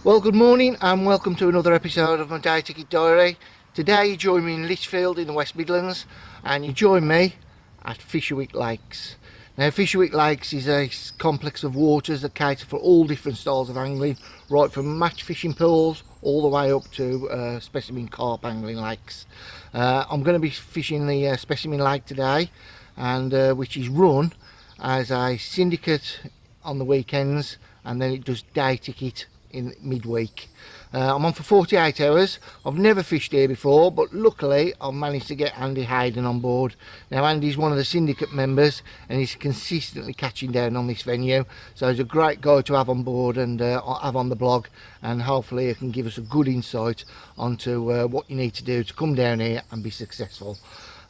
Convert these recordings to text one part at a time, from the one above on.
Well, good morning and welcome to another episode of my Day Ticket Diary. Today you join me in Litchfield in the West Midlands, and you join me at Fisherwick Lakes. Now, Fisherwick Lakes is a complex of waters that cater for all different styles of angling, right from match fishing pools all the way up to specimen carp angling lakes. I'm going to be fishing the specimen lake today, and which is run as a syndicate on the weekends, and then it does day ticket in midweek. I'm on for 48 hours. I've never fished here before, but luckily I've managed to get Andy Hyde on board. Now, Andy's one of the syndicate members and he's consistently catching down on this venue, so he's a great guy to have on board and have on the blog, and hopefully he can give us a good insight onto what you need to do to come down here and be successful.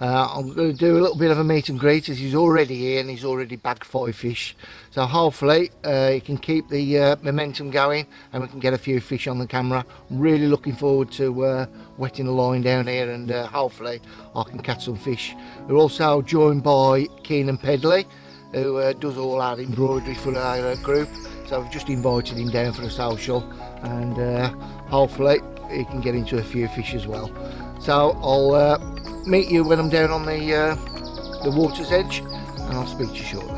I'm going to do a little bit of a meet and greet, as he's already here and he's already bagged 5 fish, so hopefully he can keep the momentum going and we can get a few fish on the camera. I'm really looking forward to wetting the line down here, and hopefully I can catch some fish. We're also joined by Kennan Pedley, who does all our embroidery for our group, so I've just invited him down for a social, and hopefully he can get into a few fish as well. So I'll meet you when I'm down on the water's edge, and I'll speak to you shortly.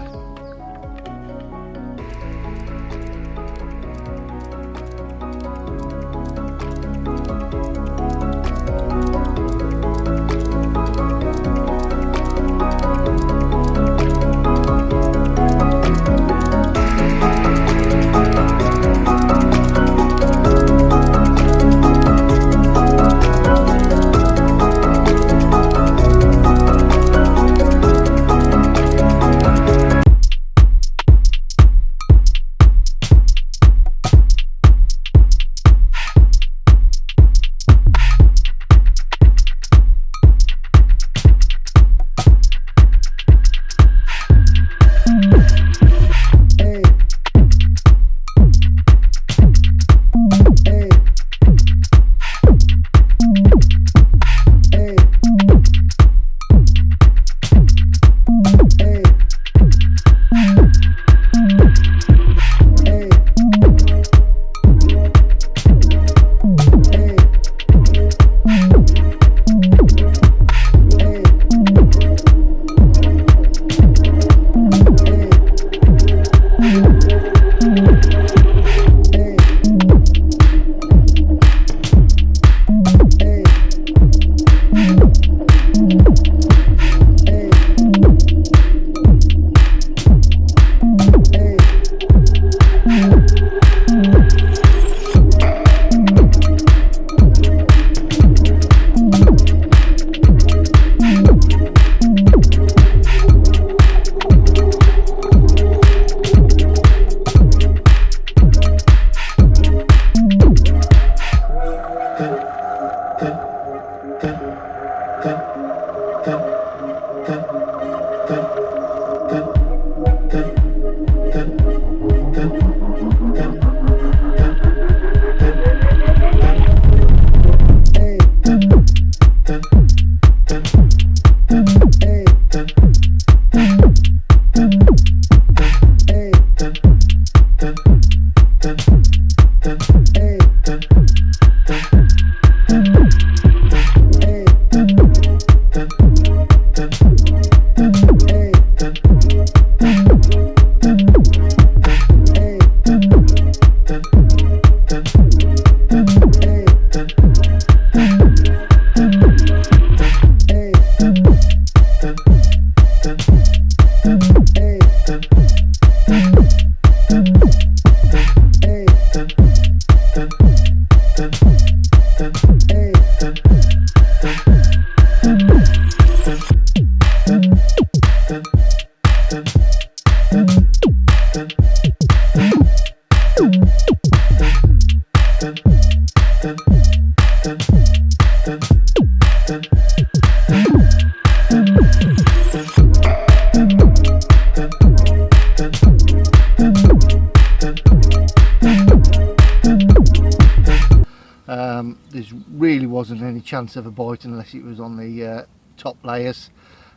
There really wasn't any chance of a bite unless it was on the top layers.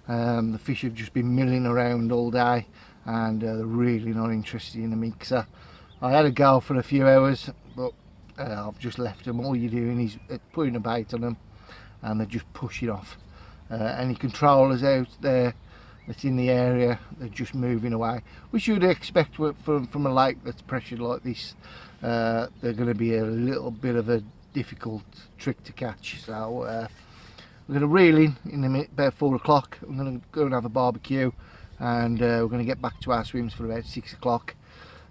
The fish have just been milling around all day, and they're really not interested in a mixer. I had a go for a few hours, but I've just left them. All you're doing is putting a bait on them and they're just pushing off. Any controllers out there that's in the area, they're just moving away, which you'd expect from a lake that's pressured like this. They're going to be a little bit of a difficult trick to catch. So we're going to reel in a minute, about 4 o'clock. I'm going to go and have a barbecue, and we're going to get back to our swims for about 6 o'clock.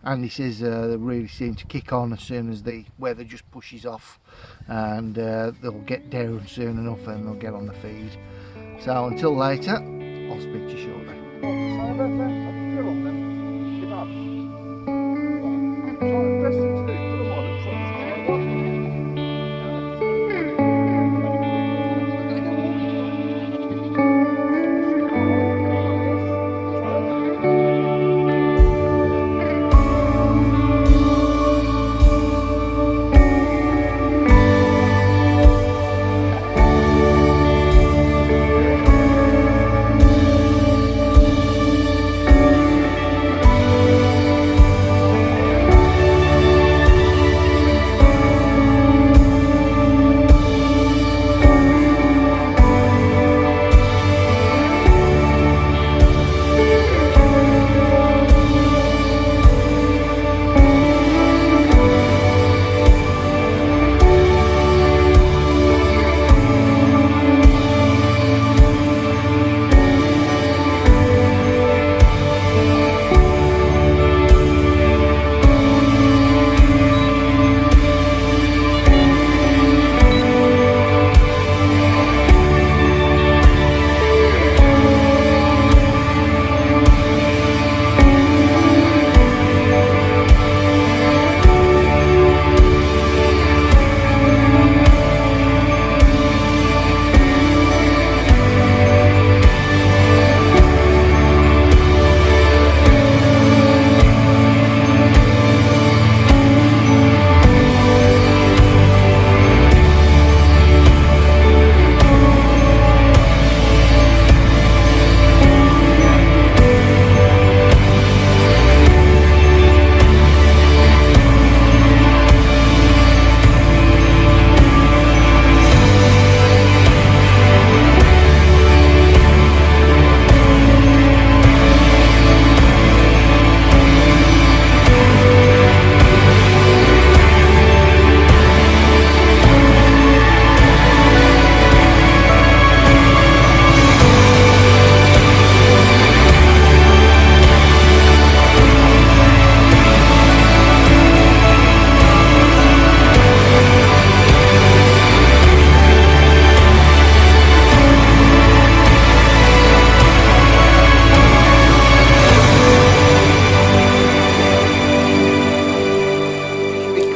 Andy says they really seem to kick on as soon as the weather just pushes off, and they'll get down soon enough and they'll get on the feed. So until later, I'll speak to you shortly.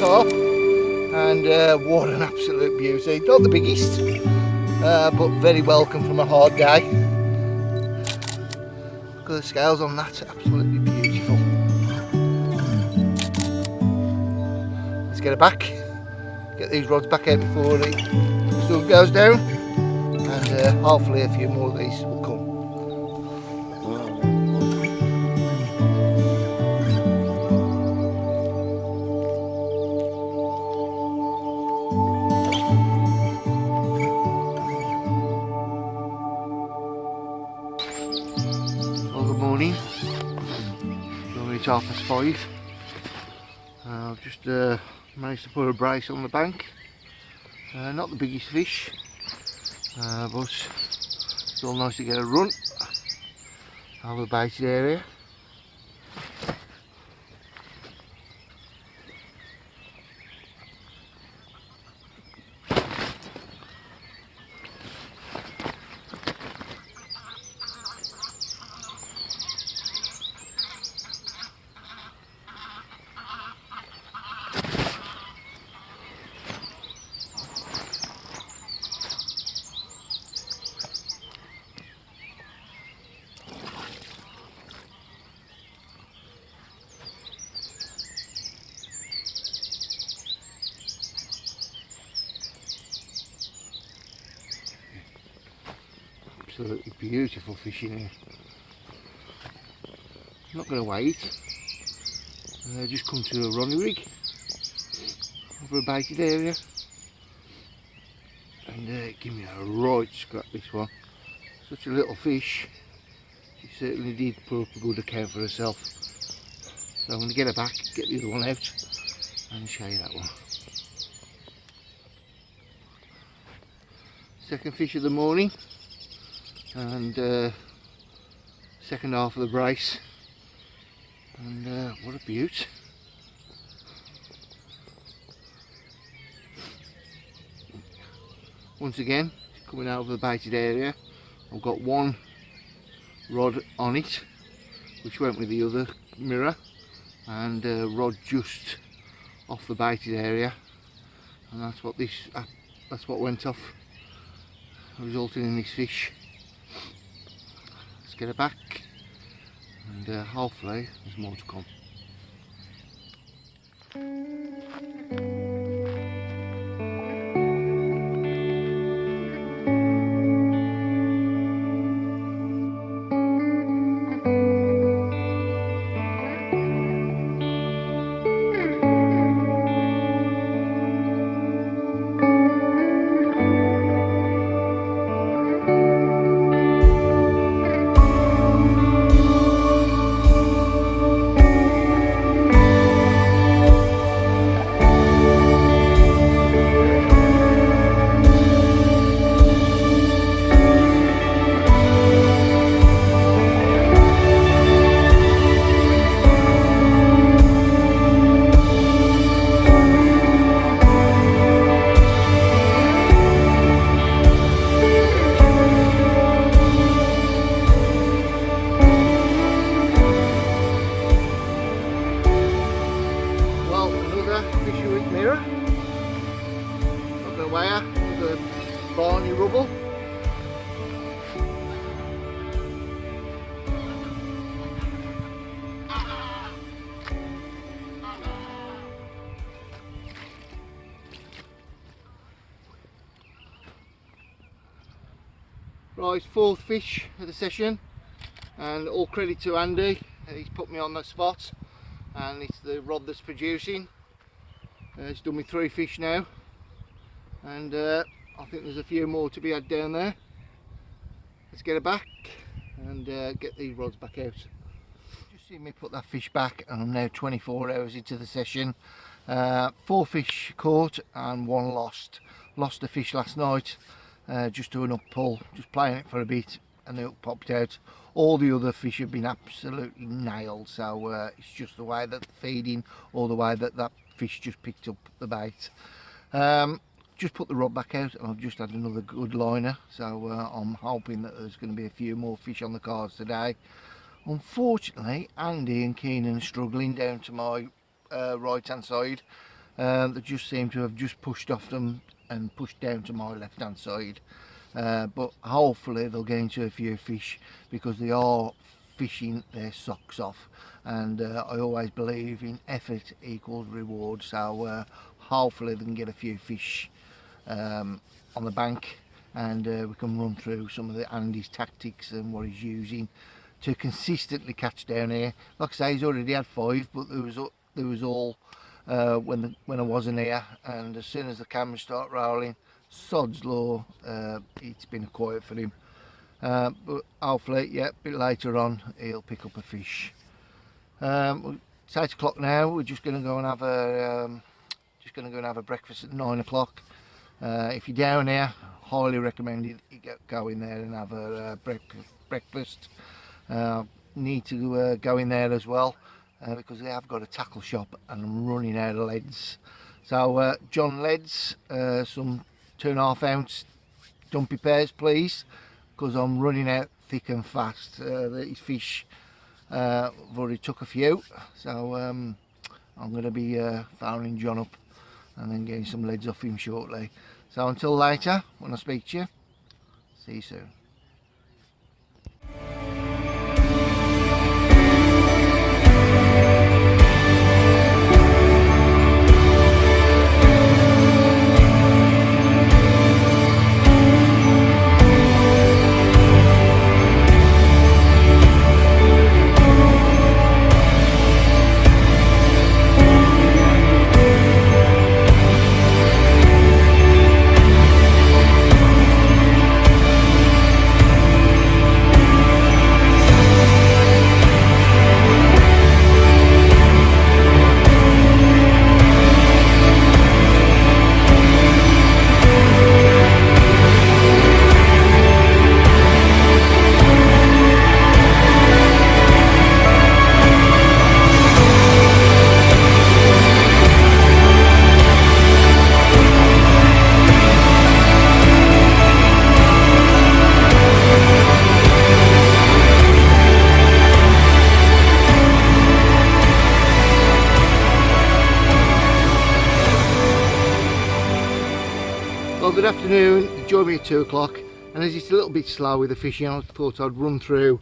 Carp, and what an absolute beauty. Not the biggest, but very welcome from a hard day. Look at the scales on that, absolutely beautiful. Let's get it back, get these rods back out before the sun goes down, and hopefully a few more of these will come. Morning. It's 5:30. I've just managed to put a brace on the bank. Not the biggest fish, but still nice to get a run out of the baited area. Absolutely beautiful fish in here. I'm not going to wait. Just come to a runny rig. over a baited area, and give me a right scrap this one. Such a little fish. She certainly did put up a good account for herself. So I'm going to get her back, get the other one out and show you that one. Second fish of the morning, and second half of the brace, and what a beaut. Once again, coming out of the baited area, I've got one rod on it which went with the other mirror, and a rod just off the baited area, and that's what went off, resulting in this fish. Let's get it back, and hopefully there's more to come. Fisherwick mirror, not going to weigh her, the barney rubble. Right, fourth fish of the session, and all credit to Andy, he's put me on the spot, and it's the rod that's producing. It's done me 3 fish now, and I think there's a few more to be had down there. Let's get it back and get these rods back out. Just seen me put that fish back, and I'm now 24 hours into the session. 4 fish caught and 1 lost. Lost a fish last night, just to an up pull, just playing it for a bit, and the hook popped out. All the other fish have been absolutely nailed, so it's just the way that they're feeding, or the way that that fish just picked up the bait. Just put the rod back out, and I've just had another good liner, so I'm hoping that there's going to be a few more fish on the cards today. Unfortunately, Andy and Kennan are struggling down to my right hand side. They just seem to have just pushed off them and pushed down to my left hand side, but hopefully they'll get into a few fish, because they are fishing their socks off, and I always believe in effort equals reward, so hopefully they can get a few fish on the bank, and we can run through some of Andy's tactics and what he's using to consistently catch down here. Like I say, he's already had 5, but there was all when I wasn't here, and as soon as the cameras start rolling, sod's law, it's been quiet for him. But hopefully, yeah, a bit later on he'll pick up a fish. It's 8 o'clock now. We're just going to go and have a breakfast at 9 o'clock. If you're down here, highly recommend you go in there and have a breakfast. Need to go in there as well, because they have got a tackle shop, and I'm running out of leads. So John Leads, some 2.5 ounce dumpy pairs please, because I'm running out thick and fast. These fish, I've already took a few, so I'm going to be phoning John up and then getting some leads off him shortly. So until later, when I speak to you, see you soon. Well, good afternoon. You joined me at 2 o'clock, and as it's a little bit slow with the fishing, I thought I'd run through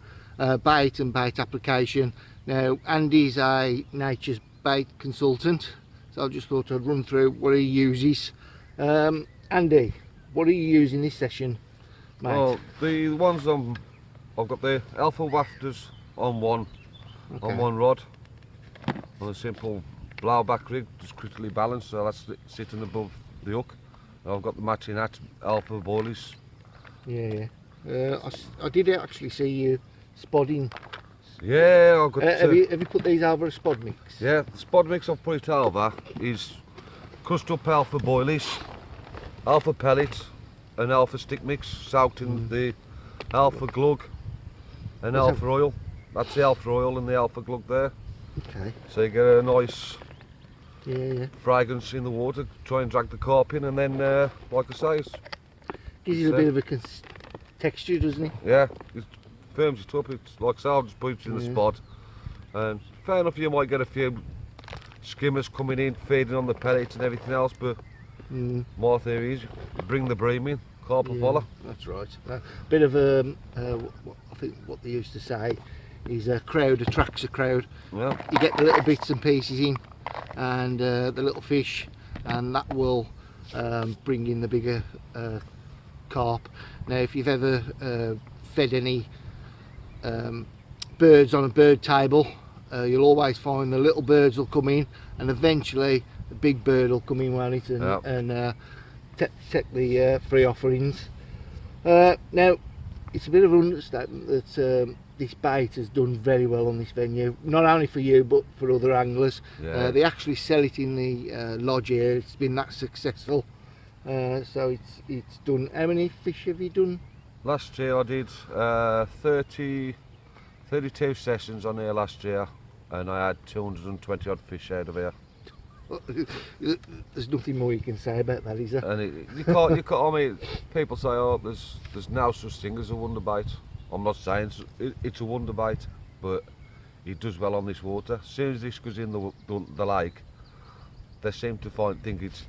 bait and bait application. Now, Andy's a nature's bait consultant, so I just thought I'd run through what he uses. Andy, what are you using this session, mate? Well, the ones I've got the alpha wafters on one rod, on a simple blowback rig, just critically balanced, so that's sitting above the hook. And I've got the matching alpha boilies. Yeah. I did actually see you spodding. Yeah, I've got. Have you put these over a spod mix? Yeah, the spod mix I've put it over is crushed up alpha boilies, alpha pellet, and alpha stick mix, soaked in the alpha glug and What's alpha oil. That's the alpha oil and the alpha glug there. Okay. So you get a nice Yeah. fragrance in the water, try and drag the carp in, and then, like I say, Gives you a bit of a texture, doesn't it? yeah, it firms it up. It's like I say, I'll just put it in the spot, and fair enough, you might get a few skimmers coming in, feeding on the pellets and everything else, but my theory is bring the bream in, carp will follow. That's right. A bit of I think what they used to say is a crowd attracts a crowd. Yeah. You get the little bits and pieces in, and the little fish, and that will bring in the bigger carp. Now, if you've ever fed any birds on a bird table, you'll always find the little birds will come in, and eventually the big bird will come in on it and take the free offerings. Now, it's a bit of an understatement that this bait has done very well on this venue, not only for you but for other anglers. They actually sell it in the lodge here. It's been that successful, so it's done. How many fish have you done? Last year I did 32 sessions on here last year, and I had 220 odd fish out of here. There's nothing more you can say about that, is there? And you can't. I mean, people say, "Oh, there's no such thing as a wonder bait." I'm not saying it's a wonder bait, but it does well on this water. As soon as this goes in the lake, they seem to think it's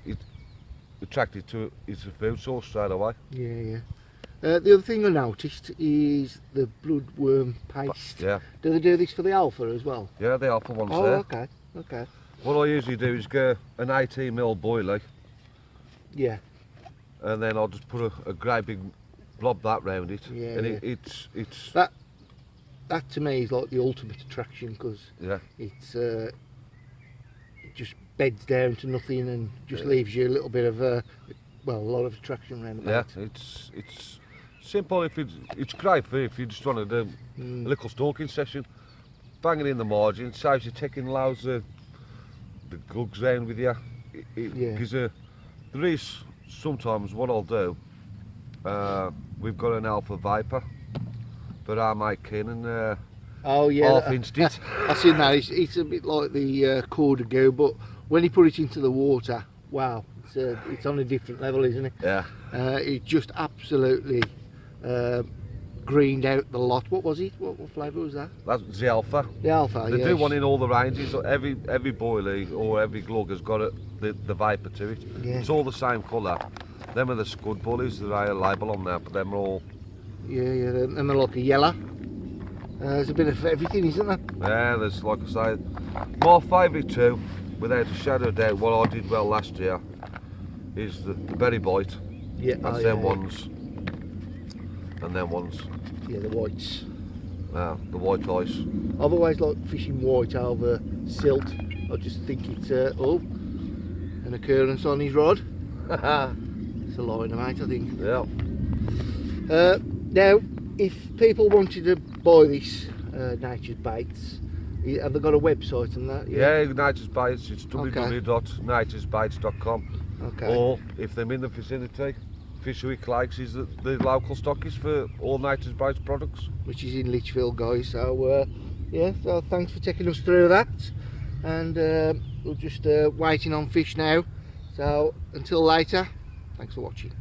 attracted to it's a food source straight away. Yeah. The other thing I noticed is the bloodworm paste. Yeah. Do they do this for the alpha as well? Yeah, the alpha ones Oh, there. okay. What I usually do is get an 18mm boilie. Yeah. And then I'll just put a great big blob that round it. Yeah, and yeah. it's that to me is like the ultimate attraction, because it's it just beds down to nothing and just leaves you a little bit of a lot of attraction around the bait. Yeah, it's simple. It's great for if you just want to do a little stalking session, banging in the margin, saves you taking loads of the glugs round with you. Because there is sometimes what I'll do. We've got an alpha viper, but our mate Kennan half-inched it. I've seen that. It's a bit like the Cordigo, but when he put it into the water, wow, it's on a different level, isn't it? Yeah. It just absolutely greened out the lot. What was it? What flavour was that? That's the alpha. The alpha. They do one in all the ranges. So every boilie or every glug has got the viper to it. Yeah. It's all the same colour. Them are the scud bullies that I label on there, but them are all. Yeah, and they're like a yellow. There's a bit of everything, isn't there? Yeah, there's, like I say, my favourite too, without a shadow of doubt, what I did well last year is the berry bite. Yeah, that's them ones. And them ones. Yeah, the whites. The white ice. I've always liked fishing white over silt. I just think it's an occurrence on his rod. It's a liner, mate, I think. Yeah. Now, if people wanted to buy this Nature's Baits, have they got a website and that? Yeah, Nature's Baits. It's www.naturesbaits.com. Okay. Or if they're in the vicinity, Fisherwick Lakes is the local stockist for all Nature's Baits products. Which is in Litchfield, guys. So so thanks for taking us through that, and we're just waiting on fish now. So until later, thanks for watching.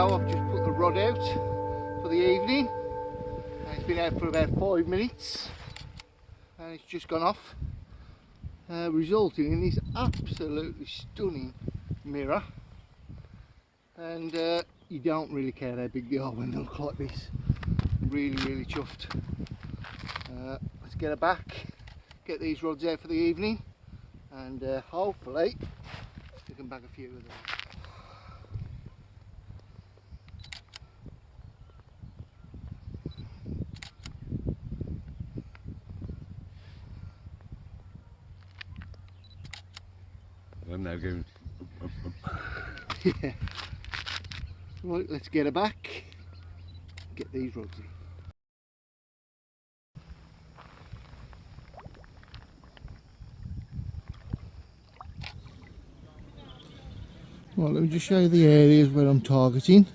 go, I've just put the rod out for the evening. And it's been out for about 5 minutes and it's just gone off, resulting in this absolutely stunning mirror. And you don't really care how big they are when they look like this. Really chuffed. Let's get her back, get these rods out for the evening, and hopefully we can bag a few of them. I'm now going. Yeah. Right, let's get her back, get these rods in. Right, let me just show you the areas where I'm targeting.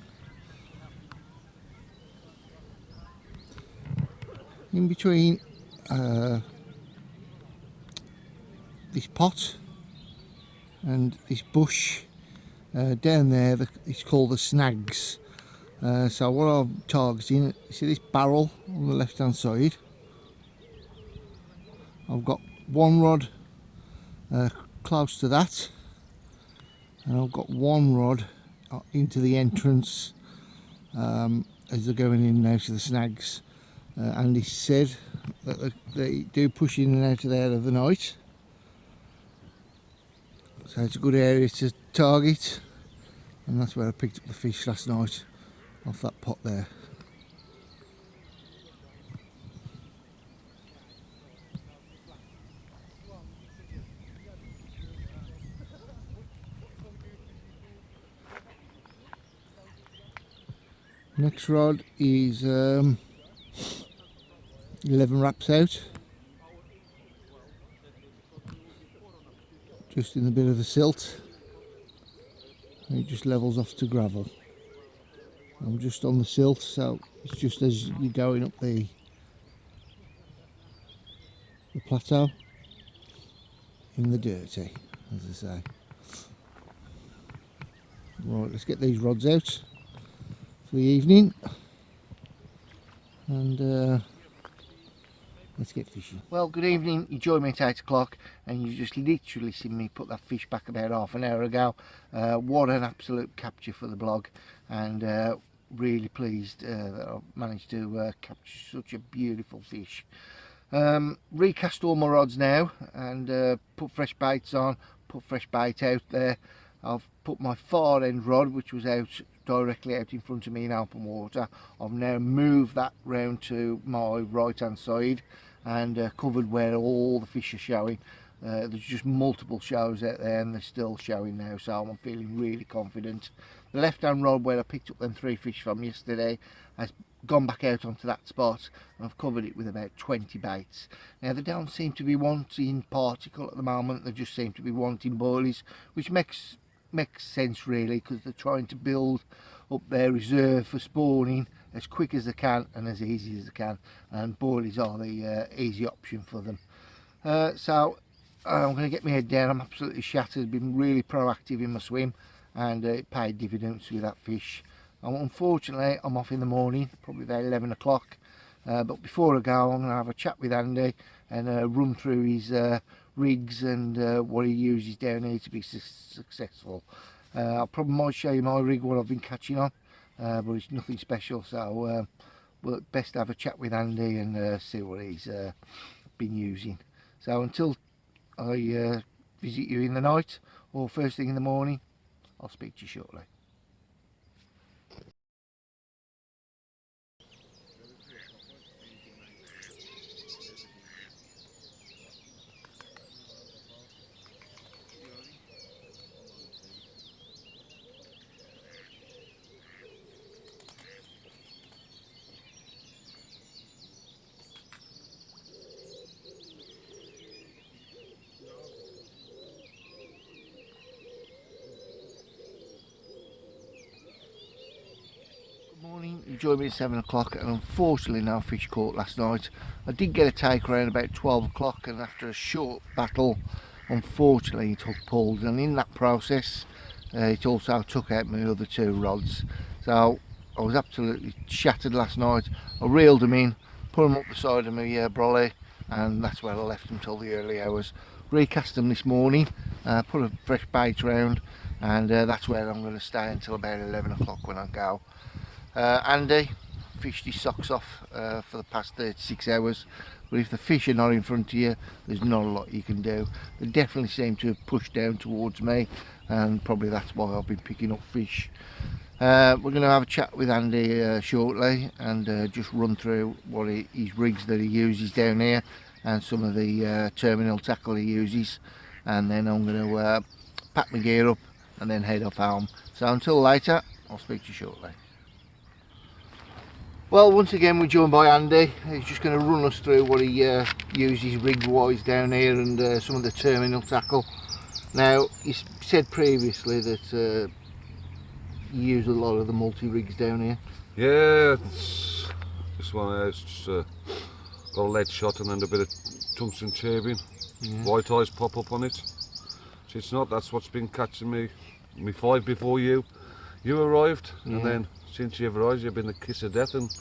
In between this pot and this bush down there, it's called the snags. So what I'm targeting, you see this barrel on the left hand side. I've got one rod close to that, and I've got one rod into the entrance as they're going in and out of the snags. Andy said that they do push in and out of there of the night, so it's a good area to target, and that's where I picked up the fish last night, off that pot there. Next rod is 11 wraps out, just in a bit of the silt, and it just levels off to gravel. I'm just on the silt, so it's just as you're going up the plateau in the dirty, as I say. Right, let's get these rods out for the evening, and let's get fishing. Well, good evening. You joined me at 8 o'clock and you just literally seen me put that fish back about half an hour ago. What an absolute capture for the blog, and really pleased that I've managed to capture such a beautiful fish. Recast all my rods now and put fresh baits on, put fresh bait out there. I've put my far end rod, which was out directly out in front of me in open water. I've now moved that round to my right hand side and covered where all the fish are showing. There's just multiple shows out there and they're still showing now, so I'm feeling really confident. The left hand rod where I picked up them 3 fish from yesterday has gone back out onto that spot, and I've covered it with about 20 baits. Now they don't seem to be wanting particle at the moment, they just seem to be wanting boilies, which makes sense really, because they're trying to build up their reserve for spawning as quick as they can and as easy as they can, and boilies are the easy option for them. So I'm going to get my head down. I'm absolutely shattered, been really proactive in my swim, and it paid dividends with that fish. Unfortunately I'm off in the morning, probably about 11 o'clock, but before I go I'm going to have a chat with Andy and run through his rigs and what he uses down here to be successful. I probably might show you my rig, what I've been catching on, but it's nothing special, so we'll best have a chat with Andy and see what he's been using. So until I visit you in the night or first thing in the morning, I'll speak to you shortly. Morning, you joined me at 7 o'clock, and unfortunately no fish caught last night. I did get a take around about 12 o'clock, and after a short battle, unfortunately it hook pulled, and in that process it also took out my other 2 rods. So I was absolutely shattered last night. I reeled them in, put them up the side of my brolly, and that's where I left them till the early hours. Recast them this morning, put a fresh bait round, and that's where I'm going to stay until about 11 o'clock when I go. Andy fished his socks off for the past 36 hours, but if the fish are not in front of you, there's not a lot you can do. They definitely seem to have pushed down towards me, and probably that's why I've been picking up fish. We're going to have a chat with Andy shortly, and just run through what his rigs that he uses down here, and some of the terminal tackle he uses, and then I'm going to pack my gear up and then head off home. So until later, I'll speak to you shortly. Well, once again we're joined by Andy. He's just going to run us through what he uses rig wise down here, and some of the terminal tackle. Now, he said previously that you use a lot of the multi-rigs down here. Yeah, this one has just got a lead shot and then a bit of tungsten tubing. Yeah. White eyes pop up on it. So it's not, that's what's been catching me 5 before you arrived, Yeah. and then since you've arrived you've been the kiss of death, and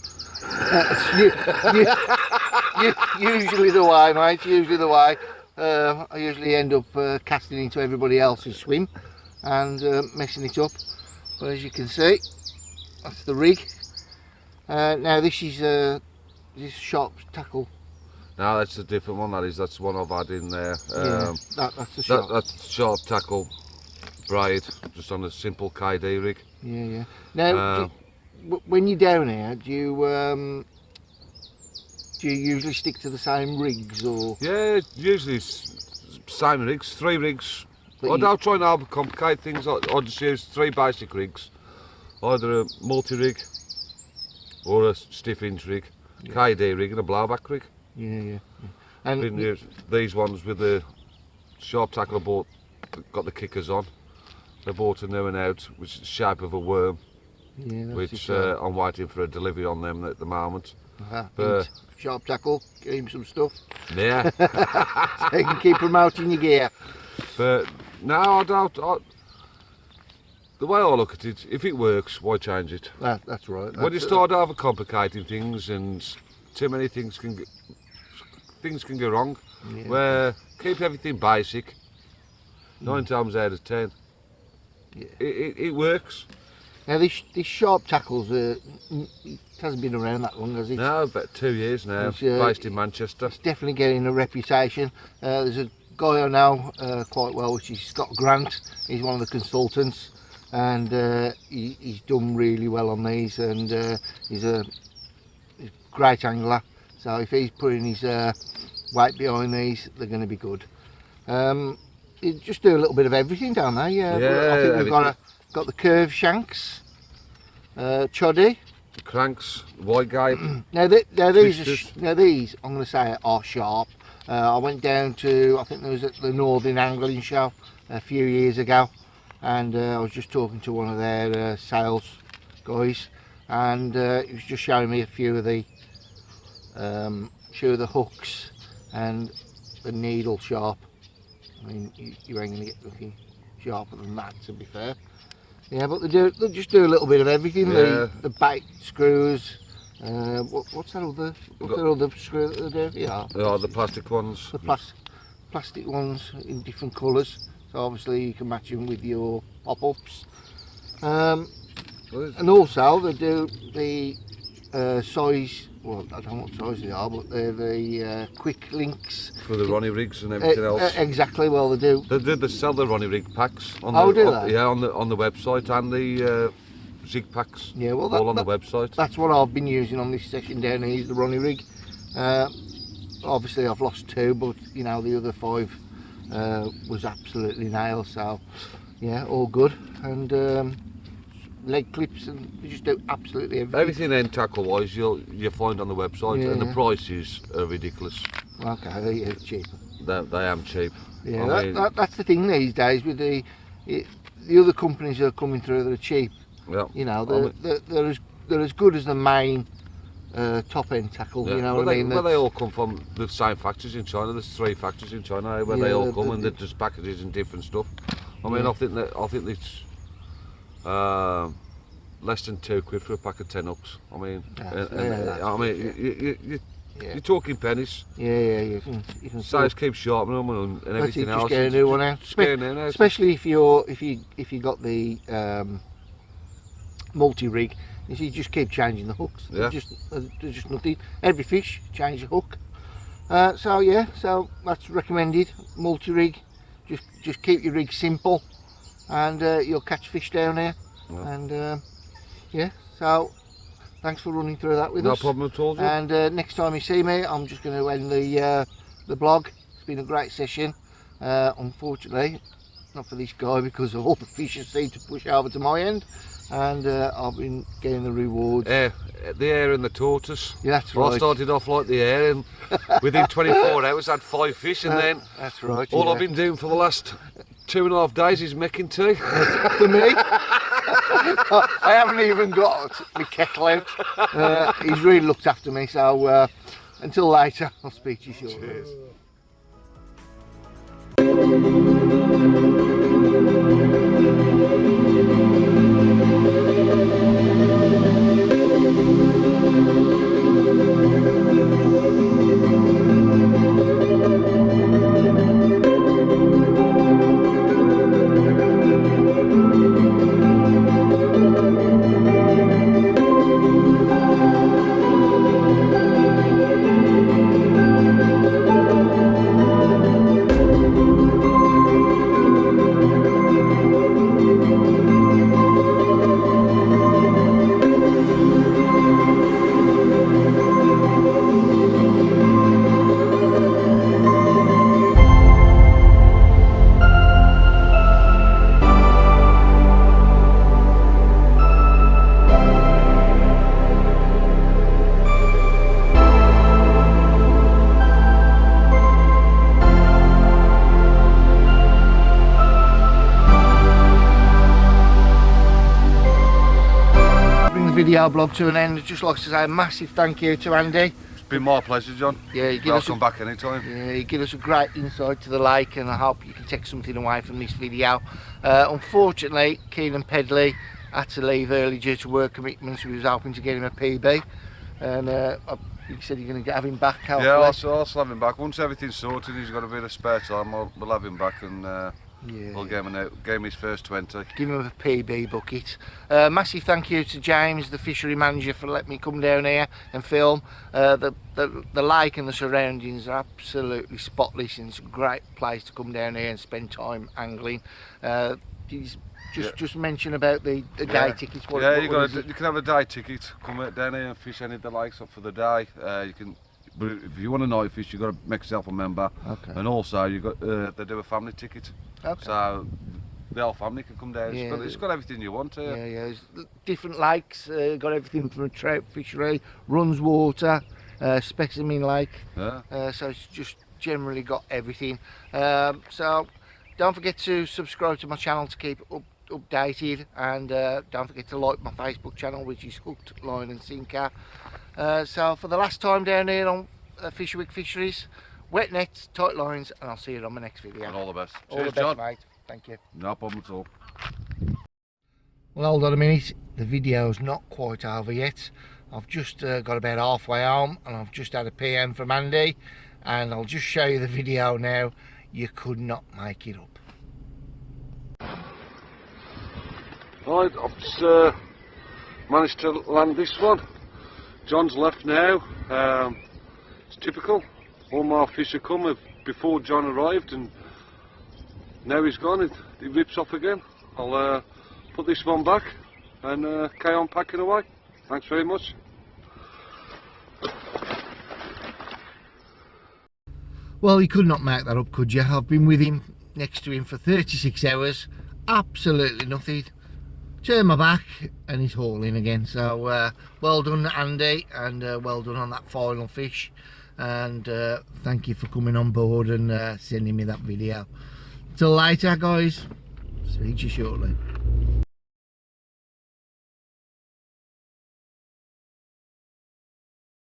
Usually the way, mate, usually the way. I usually end up casting into everybody else's swim and messing it up, but as you can see, that's the rig. Now this is this sharp tackle. now that's a different one, that's the one I've had in there. That's the sharp. That's sharp tackle braid, just on a simple KD rig. Yeah. Now, when you're down here, do you usually stick to the same rigs, or? Yeah, usually it's same rigs, 3 rigs. But I don't try and overcomplicate things. I just use 3 basic rigs, either a multi-rig or a stiff hinge rig, KD rig and a blowback rig. Yeah. And didn't use these ones with the sharp tackle I bought, got the kickers on. I bought a new one out, which is the shape of a worm, which I'm waiting for a delivery on them at the moment. But sharp tackle, get him some stuff. Yeah. So you can keep promoting your gear. But no, I don't. The way I look at it, if it works, why change it? That's right. When you start overcomplicating things, and too many things can go wrong. Yeah. Where keep everything basic. 9 times out of 10, it works. Now this sharp tackles, it hasn't been around that long, has it? No, about 2 years now. It's, based in Manchester. It's definitely getting a reputation. There's a guy I know quite well, which is Scott Grant. He's one of the consultants, and he's done really well on these, and he's a great angler. So if he's putting his weight behind these, they're going to be good. You just do a little bit of everything down there. Yeah, I think we've got the curved shanks, choddy. Cranks, wide gape. Now these I'm going to say are sharp. I went down to, I think there was at the Northern Angling Show a few years ago, and I was just talking to one of their sales guys, and he was just showing me a few of the hooks and the needle sharp. I mean, you ain't going to get looking sharper than that, to be fair. Yeah, but they just do a little bit of everything. Yeah. The bait screws. What's that other screw that they do? Yeah. Oh, the plastic ones. The plastic ones in different colours. So obviously you can match them with your pop-ups. And also they do the size. Well, I don't know what size they are, but they're the quick links. For the Ronnie rigs and everything else. Exactly, well they do. They sell the Ronnie rig packs on the on the website, and the zig packs. Yeah, well all on the website. That's what I've been using on this session down here, is the Ronnie rig. Obviously I've lost 2, but you know the other 5 was absolutely nail, so yeah, all good. And leg clips, and you just do absolutely everything. Everything end tackle wise you'll find on the website, and the prices are ridiculous. Okay, they're cheaper. They am cheap. Yeah, that's the thing these days with the other companies that are coming through that are cheap. Yeah. You know, they're as good as the main top end tackle. Yeah. You know what I mean? Well, they all come from the same factories in China. There's 3 factories in China where they all come, and they're just packages and different stuff. I mean, I think it's less than £2 for a pack of 10 ups. I mean, you're talking pennies. Yeah, you can Size keeps sharpening them and everything else. Just get a new one out. Especially if you got the multi-rig, you see, you just keep changing the hooks. Yeah. There's just nothing. Every fish, change the hook. So yeah, so that's recommended. Multi-rig, just keep your rig simple, and you'll catch fish down there. Yeah. And yeah, so thanks for running through that with us. No problem at all. And next time you see me, I'm just going to end the blog. It's been a great session. Unfortunately, not for this guy, because all the fish seem to push over to my end, and I've been getting the rewards. The hare and the tortoise. Yeah, that's right. I started off like the hare, and within 24 hours I had 5 fish, and then that's right. All I've been doing for the last 2.5 days is making tea. For me, I haven't even got my kettle out. He's really looked after me, so until later, I'll speak to you shortly. Cheers. Video blog to an end. I'd just like to say a massive thank you to Andy. It's been my pleasure, John. Yeah, I'll come back anytime. Yeah, you give us a great insight to the lake, and I hope you can take something away from this video. Unfortunately, Kennan Pedley had to leave early due to work commitments. We was hoping to get him a PB, and you said you're going to have him back. Hopefully. Yeah, I'll still have him back. Once everything's sorted, he's got a bit of spare time, we'll have him back, and we'll get him his first 20. Give him a PB bucket. Massive thank you to James, the fishery manager, for letting me come down here and film. The lake and the surroundings are absolutely spotless, and it's a great place to come down here and spend time angling. Just mention about the day tickets. You can have a day ticket. Come down here and fish any of the lakes up for the day. But if you want a night fish, you've got to make yourself a member. Okay. And also you got they do a family ticket. Okay. So the whole family can come down. Yeah. It's got everything you want here. Yeah. There's different lakes. Got everything from a trout fishery, runs water, specimen lake. Yeah. So it's just generally got everything. So don't forget to subscribe to my channel to keep updated, and don't forget to like my Facebook channel, which is Hooked Line and Sinker. So for the last time down here on Fisherwick Fisheries, wet nets, tight lines, and I'll see you on my next video. And all the best. All Cheers, the best, John. mate. Thank you. No problem at all. Well, hold on a minute. The video's not quite over yet. I've just got about halfway home, and I've just had a PM from Andy, and I'll just show you the video now. You could not make it up. Right, I've just managed to land this one. John's left now. It's typical. All my fish have come before John arrived, and now he's gone. He rips off again. I'll put this one back and carry on packing away. Thanks very much. Well, you could not make that up, could you? I've been with him, next to him, for 36 hours. Absolutely nothing. Turn my back and he's hauling again. So well done, Andy, and well done on that final fish. And thank you for coming on board and sending me that video. Till later, guys. Speak to you shortly.